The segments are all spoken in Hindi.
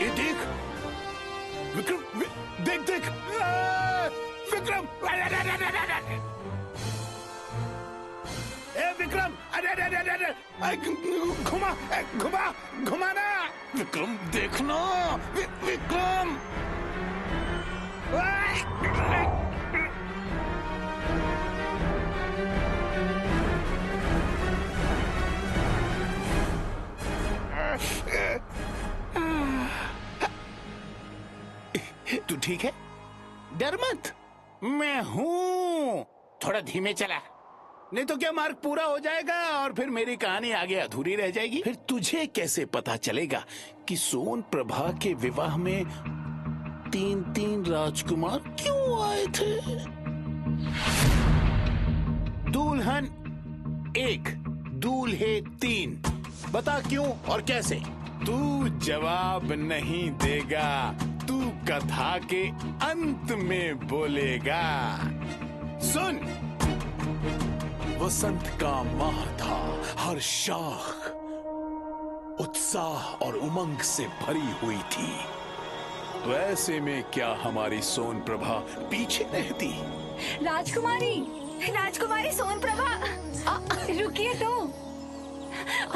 ये देख विक्रम, देख देख विक्रम, ए विक्रम, अरे घुमा घुमा घुमाना विक्रम, देखना विक्रम। तू ठीक है? डर मत, मैं हूं। थोड़ा धीमे चला, नहीं तो क्या मार्ग पूरा हो जाएगा और फिर मेरी कहानी आगे अधूरी रह जाएगी। फिर तुझे कैसे पता चलेगा कि सोन प्रभा के विवाह में 3 राजकुमार क्यों आए थे? दुल्हन 1, दूल्हे 3, बता क्यों और कैसे? तू जवाब नहीं देगा, तू कथा के अंत में बोलेगा। सुन, वसंत का माह था, हर शाख उत्साह और उमंग से भरी हुई थी। तो ऐसे में क्या हमारी सोन प्रभा पीछे रहती? राजकुमारी, राजकुमारी सोन प्रभा, रुकिए तो,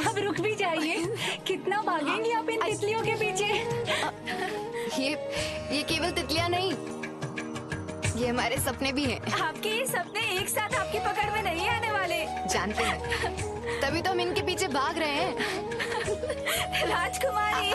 अब रुक भी जाइए। कितना भागेंगी आप इन तितलियों के पीछे? ये केवल तितलियां नहीं, ये हमारे सपने भी हैं। आपके ये सपने एक साथ आपकी पकड़ में नहीं आने वाले। जानते हैं, तभी तो हम इनके पीछे भाग रहे हैं। राजकुमारी,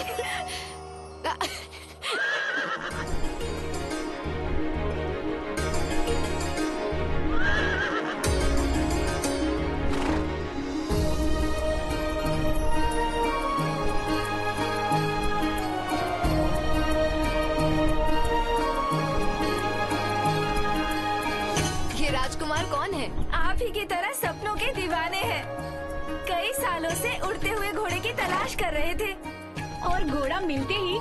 राजकुमार कौन है? आप ही की तरह सपनों के दीवाने हैं। कई सालों से उड़ते हुए घोड़े की तलाश कर रहे थे और घोड़ा मिलते ही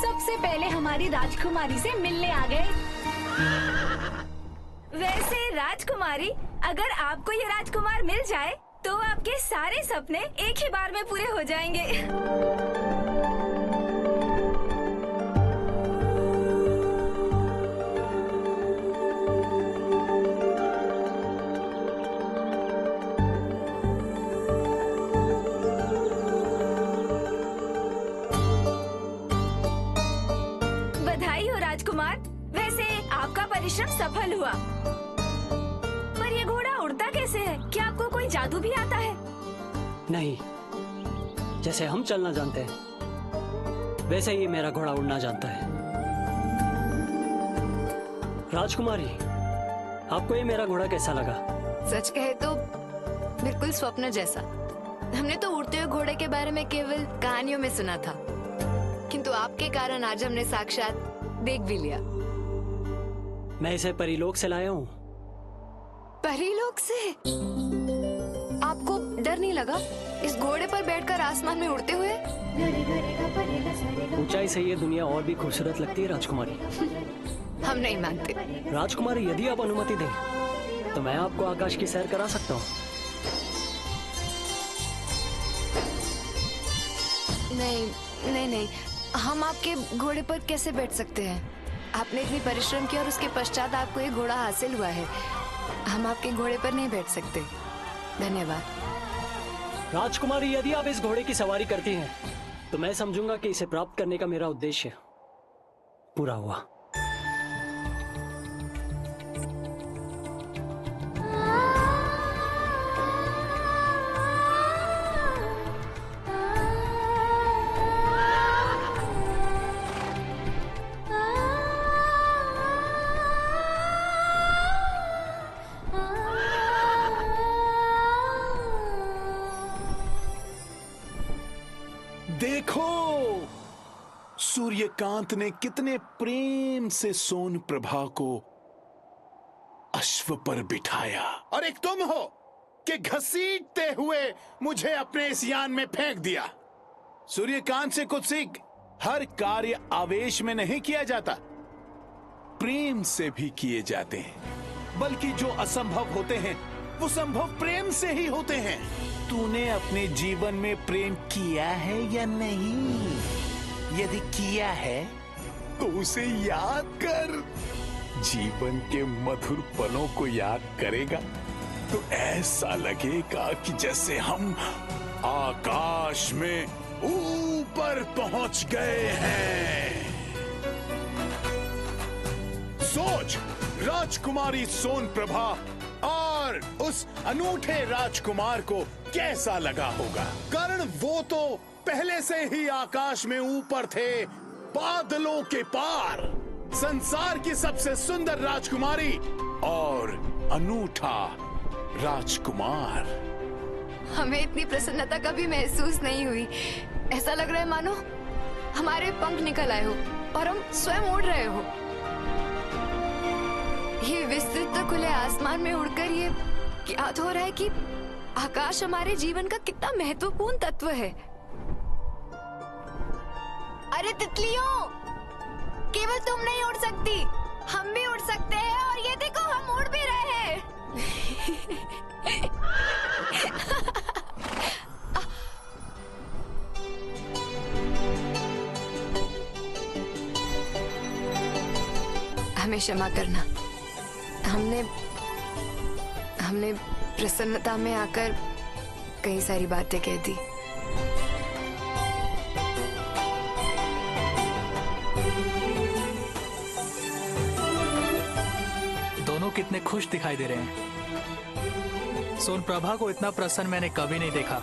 सबसे पहले हमारी राजकुमारी से मिलने आ गए। वैसे राजकुमारी, अगर आपको ये राजकुमार मिल जाए तो आपके सारे सपने एक ही बार में पूरे हो जाएंगे। राजकुमार, वैसे आपका परिश्रम सफल हुआ, पर ये घोड़ा उड़ता कैसे है? क्या आपको कोई जादू भी आता है? नहीं, जैसे हम चलना जानते हैं वैसे ही मेरा घोड़ा उड़ना जानता है। राजकुमारी, आपको ये मेरा घोड़ा कैसा लगा? सच कहे तो बिल्कुल स्वप्न जैसा। हमने तो उड़ते हुए घोड़े के बारे में केवल कहानियों में सुना था, किंतु आपके कारण आज हमने साक्षात देख भी लिया। मैं इसे परीलोक से लाया हूँ। परीलोक से? आपको डर नहीं लगा इस घोड़े पर बैठकर आसमान में उड़ते हुए? ऊंचाई से ये दुनिया और भी खूबसूरत लगती है राजकुमारी। हम नहीं मानते। राजकुमारी, यदि आप अनुमति दें तो मैं आपको आकाश की सैर करा सकता हूँ। नहीं नहीं नहीं, हम आपके घोड़े पर कैसे बैठ सकते हैं? आपने इतनी परिश्रम किया और उसके पश्चात आपको ये घोड़ा हासिल हुआ है। हम आपके घोड़े पर नहीं बैठ सकते। धन्यवाद। राजकुमारी, यदि आप इस घोड़े की सवारी करती हैं तो मैं समझूंगा कि इसे प्राप्त करने का मेरा उद्देश्य पूरा हुआ। देखो, सूर्यकांत ने कितने प्रेम से सोन प्रभा को अश्व पर बिठाया, और एक तुम हो कि घसीटते हुए मुझे अपने इस यान में फेंक दिया। सूर्यकांत से कुछ सीख, हर कार्य आवेश में नहीं किया जाता। प्रेम से भी किए जाते हैं, बल्कि जो असंभव होते हैं वो संभव प्रेम से ही होते हैं। तूने अपने जीवन में प्रेम किया है या नहीं? यदि किया है तो उसे याद कर। जीवन के मधुर पलों को याद करेगा तो ऐसा लगेगा कि जैसे हम आकाश में ऊपर पहुंच गए हैं। सोच, राजकुमारी सोन प्रभा और उस अनूठे राजकुमार को कैसा लगा होगा, कारण वो तो पहले से ही आकाश में ऊपर थे, बादलों के पार, संसार की सबसे सुंदर राजकुमारी और अनूठा राजकुमार। हमें इतनी प्रसन्नता कभी महसूस नहीं हुई। ऐसा लग रहा है मानो हमारे पंख निकल आए हो और हम स्वयं उड़ रहे हो। ये विस्तृत खुले आसमान में उड़कर ये ज्ञात हो रहा है कि आकाश हमारे जीवन का कितना महत्वपूर्ण तत्व है। अरे तितलियों, केवल तुम नहीं उड़ सकती, हम भी उड़ सकते हैं। और ये देखो, हम उड़ भी रहे हैं। हमें क्षमा करना। हमने प्रसन्नता में आकर कई सारी बातें कह दी। दोनों कितने खुश दिखाई दे रहे हैं। सोन प्रभा को इतना प्रसन्न मैंने कभी नहीं देखा।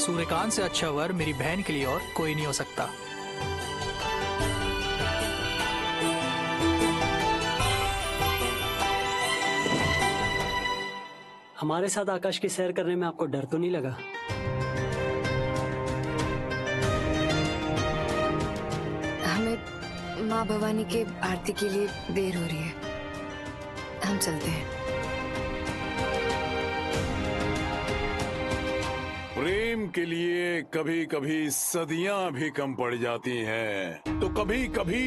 सूर्यकांत से अच्छा वर मेरी बहन के लिए और कोई नहीं हो सकता। हमारे साथ आकाश की सैर करने में आपको डर तो नहीं लगा? हमें माँ भवानी के आरती के लिए देर हो रही है, हम चलते हैं। प्रेम के लिए कभी कभी सदियां भी कम पड़ जाती हैं, तो कभी कभी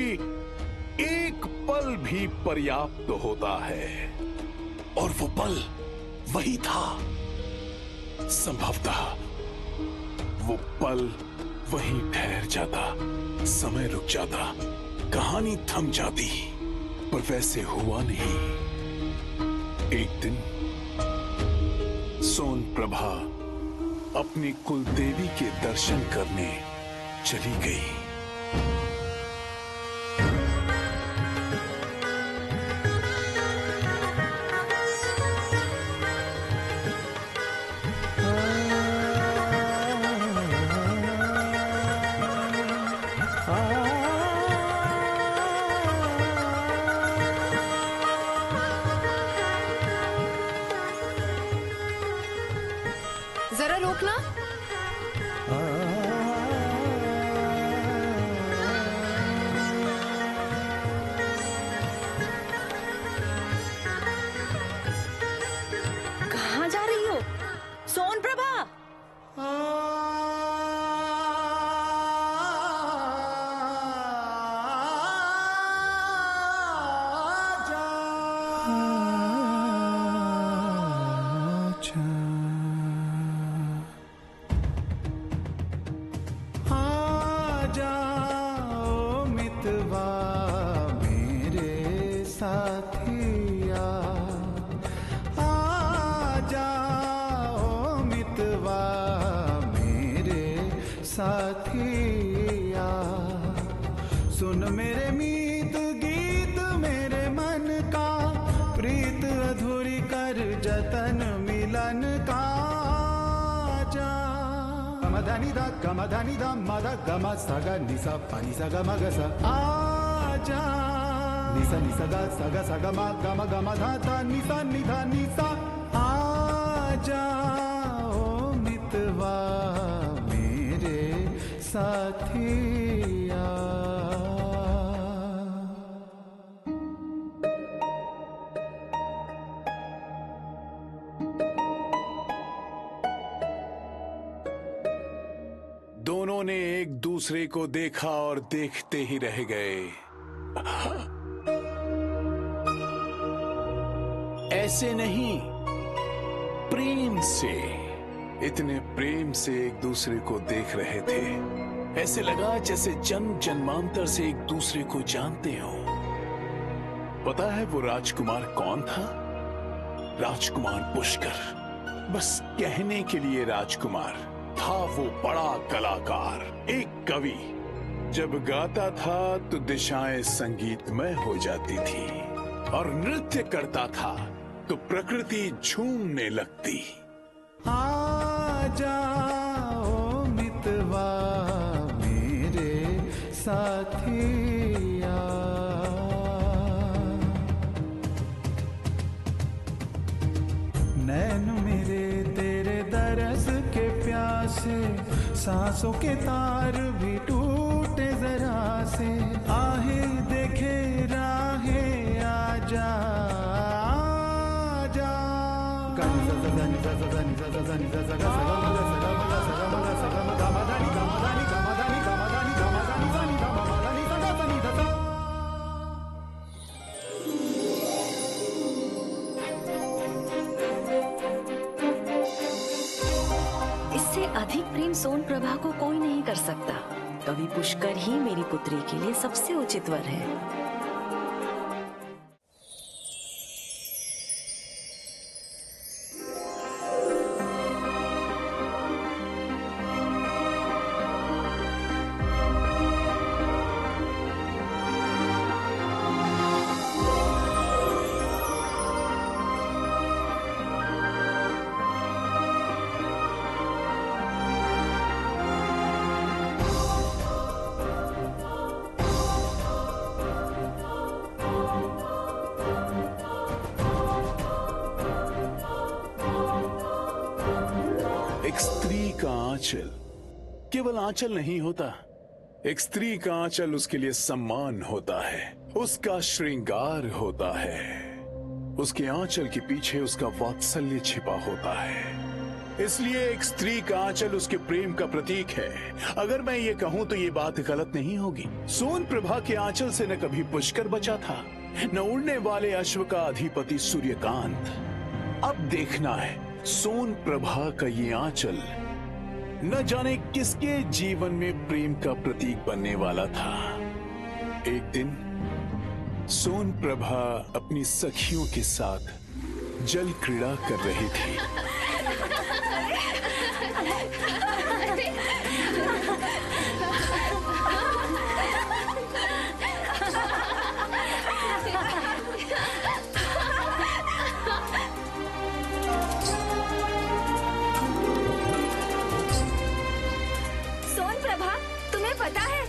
एक पल भी पर्याप्त होता है। और वो पल वही था। संभवतः वो पल वहीं ठहर जाता, समय रुक जाता, कहानी थम जाती, पर वैसे हुआ नहीं। एक दिन सोन प्रभा अपनी कुलदेवी के दर्शन करने चली गई। जरा रोकना। कहाँ जा रही हो सोन प्रभा? साथिया सुन मेरे मीत गीत मेरे मन का, प्रीत अधूरी कर जतन मिलन का। जा गमधनि दा गमधनि दा मद गम सग निसा पनि सग मग स आजा निसा निसा दा सग सग म गम गम धा धा निसा निधा निसा आजा ओ मितवा मेरे साथिया। दोनों ने एक दूसरे को देखा और देखते ही रह गए, ऐसे नहीं, प्रेम से। इतने प्रेम से एक दूसरे को देख रहे थे, ऐसे लगा जैसे जन्म जन्मांतर से एक दूसरे को जानते हो। पता है वो राजकुमार कौन था? राजकुमार पुष्कर। बस कहने के लिए राजकुमार था वो बड़ा कलाकार, एक कवि। जब गाता था तो दिशाएं संगीतमय हो जाती थी, और नृत्य करता था तो प्रकृति झूमने लगती। आ जाओ मितवा मेरे साथिया, नैन मेरे तेरे दरस के प्यासे, सांसों के तार भी टूटे जरा से। आहे देखे राहे आजा, इससे अधिक प्रेम सोन प्रभा को कोई नहीं कर सकता। कवि पुष्कर ही मेरी पुत्री के लिए सबसे उचित वर है। एक स्त्री का आंचल केवल आंचल नहीं होता। एक स्त्री का आंचल उसके लिए सम्मान होता है, उसका श्रृंगार होता है। उसके आंचल के पीछे उसका वात्सल्य छिपा होता है। इसलिए एक स्त्री का आंचल उसके प्रेम का प्रतीक है। अगर मैं ये कहूं तो ये बात गलत नहीं होगी। सोन प्रभा के आंचल से न कभी पुष्कर बचा था, न उड़ने वाले अश्व का अधिपति सूर्यकांत। अब देखना है सोन प्रभा का ये आंचल न जाने किसके जीवन में प्रेम का प्रतीक बनने वाला था। एक दिन सोन प्रभा अपनी सखियों के साथ जल क्रीड़ा कर रही थी। पता है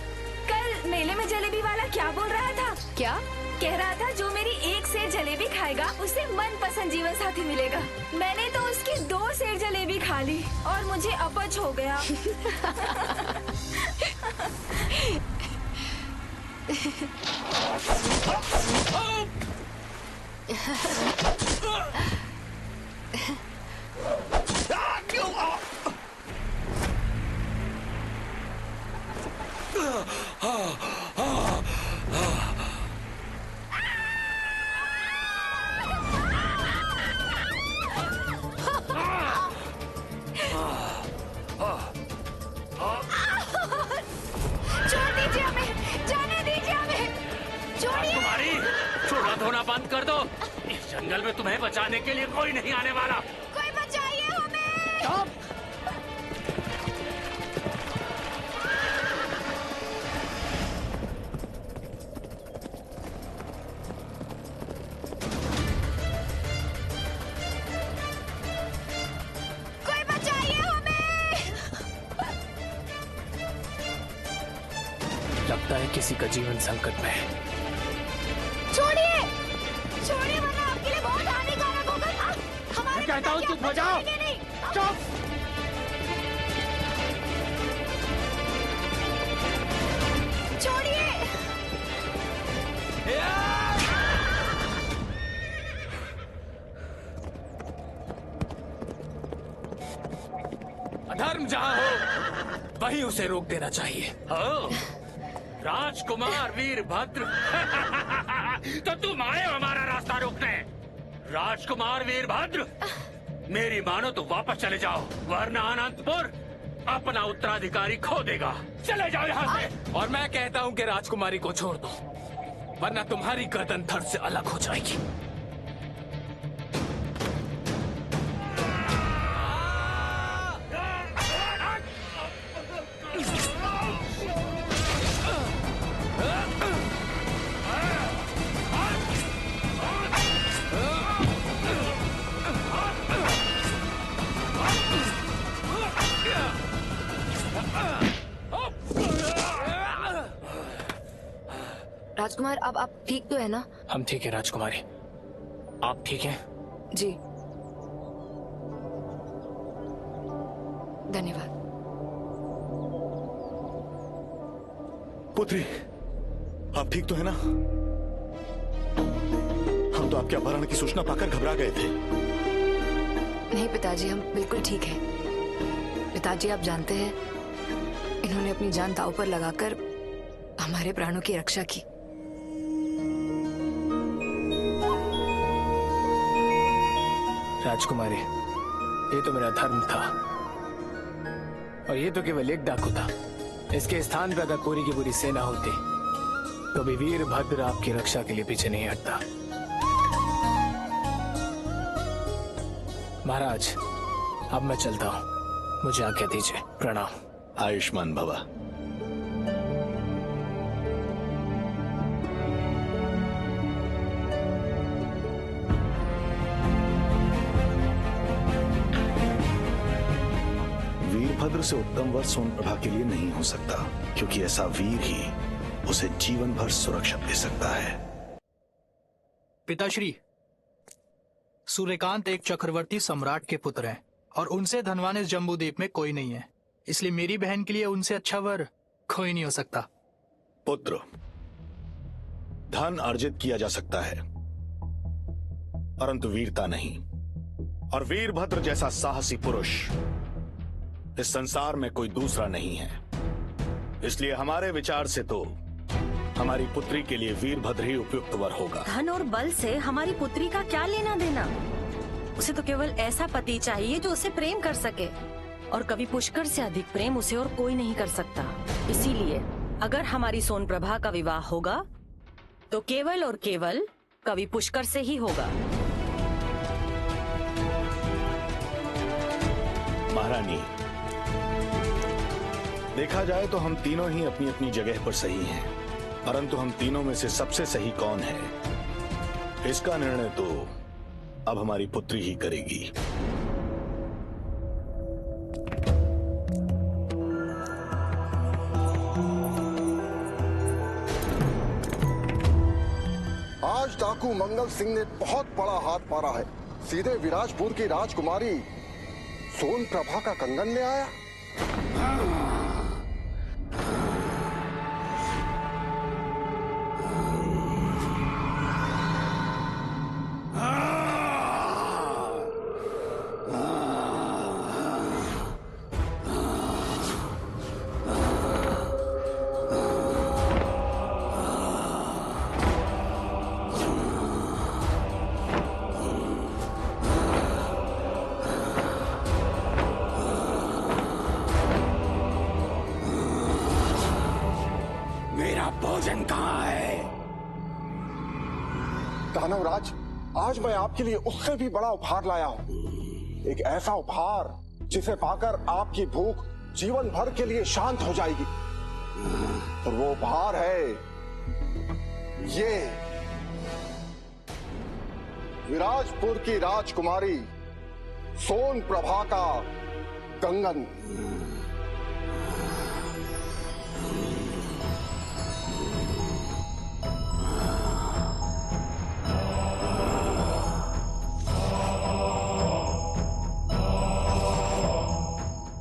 कल मेले में जलेबी वाला क्या बोल रहा था? क्या कह रहा था जो मेरी एक सेर जलेबी खाएगा उसे मनपसंद जीवन साथी मिलेगा। मैंने तो उसकी 2 सेर जलेबी खा ली और मुझे अपच हो गया। धोना बंद कर दो। इस जंगल में तुम्हें बचाने के लिए कोई नहीं आने वाला। कोई बचाइए हमें। कोई बचाइए हमें। लगता है किसी का जीवन संकट में है। छोड़िए, छोड़िए वरना आपके लिए बहुत हानिकारक होगा। हमारे कहता हूँ चुप हो जाओ। चुप। छोड़िए। अधर्म जहाँ हो वहीं उसे रोक देना चाहिए। राजकुमार वीरभद्र। तो तुम आए हो हमारा रास्ता रोकने। राजकुमार वीरभद्र, मेरी मानो तो वापस चले जाओ, वरना अनंतपुर अपना उत्तराधिकारी खो देगा। चले जाओ यहाँ से। और मैं कहता हूँ कि राजकुमारी को छोड़ दो, वरना तुम्हारी गर्दन धड़ से अलग हो जाएगी। राजकुमार, अब आप ठीक तो है ना? हम ठीक है राजकुमारी, आप ठीक हैं? जी, धन्यवाद। पुत्री, आप ठीक तो है ना? हम तो आपके अपहरण की सूचना पाकर घबरा गए थे। नहीं पिताजी, हम बिल्कुल ठीक हैं। पिताजी, आप जानते हैं, इन्होंने अपनी जान दांव पर लगाकर हमारे प्राणों की रक्षा की। राजकुमारी, ये तो मेरा धर्म था, और ये तो केवल एक डाकू था। इसके स्थान पर अगर पूरी की पूरी सेना होती तो भी वीरभद्र आपकी रक्षा के लिए पीछे नहीं हटता। महाराज, अब मैं चलता हूँ, मुझे आज्ञा दीजिए। प्रणाम। आयुष्मान भवा। वीरभद्र से उत्तम वर सोनप्रभा के लिए नहीं हो सकता, क्योंकि ऐसा वीर ही उसे जीवन भर सुरक्षा दे सकता है। पिताश्री, सूर्यकांत एक चक्रवर्ती सम्राट के पुत्र हैं और उनसे धनवान इस जम्बूद्वीप में कोई नहीं है, इसलिए मेरी बहन के लिए उनसे अच्छा वर कोई नहीं हो सकता। पुत्र, धन अर्जित किया जा सकता है, परंतु वीरता नहीं। और वीरभद्र जैसा साहसी पुरुष इस संसार में कोई दूसरा नहीं है। इसलिए हमारे विचार से तो हमारी पुत्री के लिए वीरभद्र ही उपयुक्त वर होगा। धन और बल से हमारी पुत्री का क्या लेना देना? उसे तो केवल ऐसा पति चाहिए जो उसे प्रेम कर सके, और कवि पुष्कर से अधिक प्रेम उसे और कोई नहीं कर सकता। इसीलिए अगर हमारी सोनप्रभा का विवाह होगा तो केवल और केवल कवि पुष्कर से ही होगा। महारानी, देखा जाए तो हम तीनों ही अपनी अपनी जगह पर सही हैं, परंतु हम तीनों में से सबसे सही कौन है, इसका निर्णय तो अब हमारी पुत्री ही करेगी। आज डाकू मंगल सिंह ने बहुत बड़ा हाथ मारा है। सीधे विराजपुर की राजकुमारी सोनप्रभा का कंगन ले आया। भोजन कहाँ है? दानवराज, आज मैं आपके लिए उससे भी बड़ा उपहार लाया हूँ। एक ऐसा उपहार जिसे पाकर आपकी भूख जीवन भर के लिए शांत हो जाएगी। और वो उपहार है ये विराजपुर की राजकुमारी सोनप्रभा का कंगन।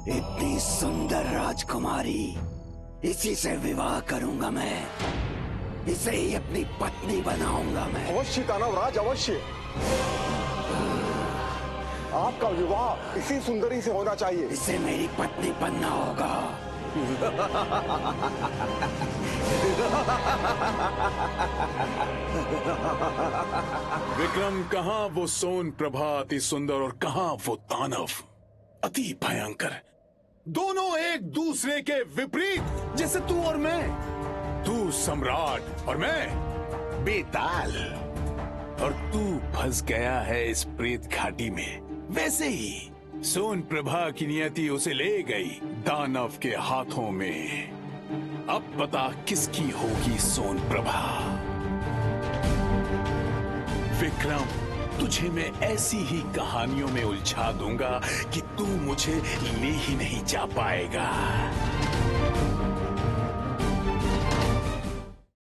इतनी सुंदर राजकुमारी, इसी से विवाह करूंगा मैं। इसे ही अपनी पत्नी बनाऊंगा मैं। अवश्य दानवराज, अवश्य। आपका विवाह इसी सुंदरी से होना चाहिए। इसे मेरी पत्नी बनना होगा। विक्रम, कहाँ वो सोन प्रभा अति सुंदर और कहाँ वो दानव अति भयंकर। दोनों एक दूसरे के विपरीत, जैसे तू और मैं। तू सम्राट और मैं बेताल। और तू फंस गया है इस प्रेत घाटी में। वैसे ही सोन प्रभा की नियति उसे ले गई दानव के हाथों में। अब पता किसकी होगी सोन प्रभा। विक्रम, तुझे मैं ऐसी ही कहानियों में उलझा दूंगा कि तू मुझे ले ही नहीं जा पाएगा।